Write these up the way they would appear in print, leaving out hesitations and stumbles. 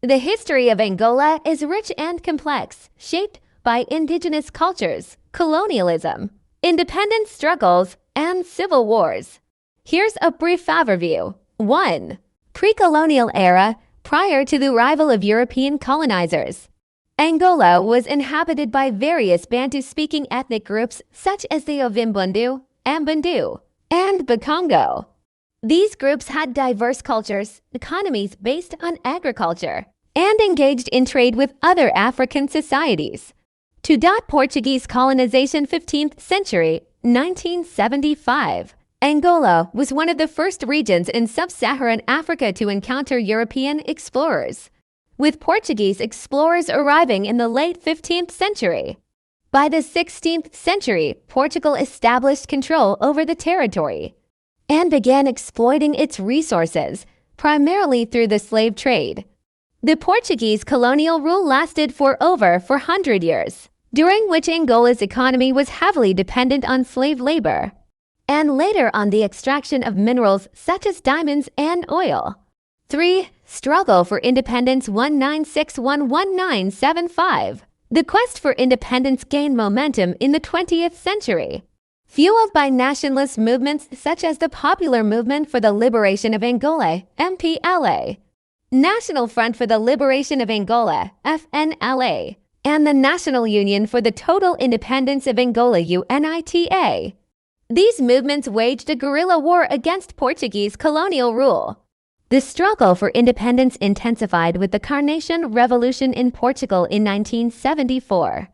The history of Angola is rich and complex, shaped by indigenous cultures, colonialism, independence struggles, and civil wars. Here's a brief overview. 1. Pre-colonial era, prior to the arrival of European colonizers. Angola was inhabited by various Bantu-speaking ethnic groups such as the Ovimbundu, Ambundu, and Bakongo. These groups had diverse cultures, economies based on agriculture, and engaged in trade with other African societies. Portuguese colonization 15th century, 1975. Angola was one of the first regions in sub-Saharan Africa to encounter European explorers, with Portuguese explorers arriving in the late 15th century. By the 16th century, Portugal established control over the territory and began exploiting its resources, primarily through the slave trade. The Portuguese colonial rule lasted for over 400 years, during which Angola's economy was heavily dependent on slave labor, and later on the extraction of minerals such as diamonds and oil. 3. Struggle for independence 1961-1975. The quest for independence gained momentum in the 20th century, fueled by nationalist movements such as the Popular Movement for the Liberation of Angola, MPLA, National Front for the Liberation of Angola, FNLA, and the National Union for the Total Independence of Angola, UNITA. These movements waged a guerrilla war against Portuguese colonial rule. The struggle for independence intensified with the Carnation Revolution in Portugal in 1974,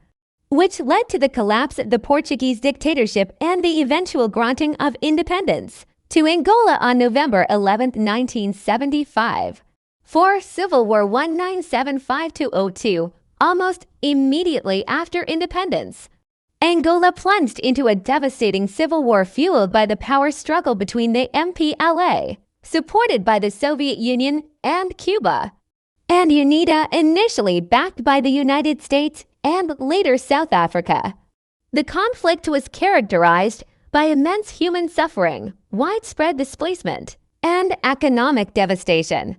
which led to the collapse of the Portuguese dictatorship and the eventual granting of independence to Angola on November 11, 1975. 4. Civil War 1975-02. Almost immediately after independence, Angola plunged into a devastating civil war fueled by the power struggle between the MPLA, supported by the Soviet Union and Cuba, and UNITA, initially backed by the United States and later South Africa. The conflict was characterized by immense human suffering, widespread displacement, and economic devastation.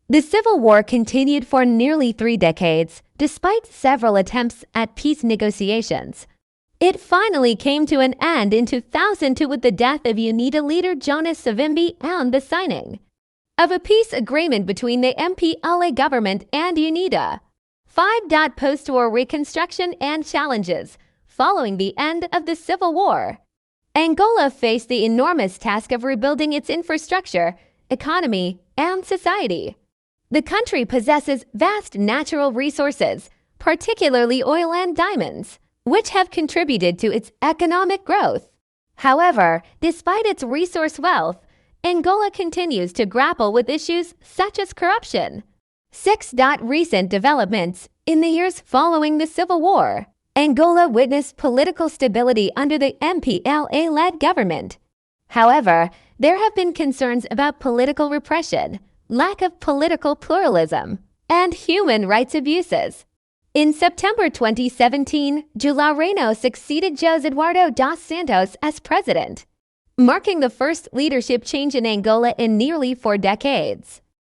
The Civil War continued for nearly 3 decades, despite several attempts at peace negotiations. It finally came to an end in 2002 with the death of UNITA leader Jonas Savimbi and the signing of a peace agreement between the MPLA government and UNITA. 5. Post-war reconstruction and challenges. Following the end of the Civil War, Angola faced the enormous task of rebuilding its infrastructure, economy, and society. The country possesses vast natural resources, particularly oil and diamonds, which have contributed to its economic growth. However, despite its resource wealth, Angola continues to grapple with issues such as corruption. 6. Recent developments. In the years following the Civil War, Angola witnessed political stability under the MPLA-led government. However, there have been concerns about political repression, lack of political pluralism, and human rights abuses. In September 2017, Julião Reno succeeded José Eduardo dos Santos as president, marking the first leadership change in Angola in nearly 4 decades.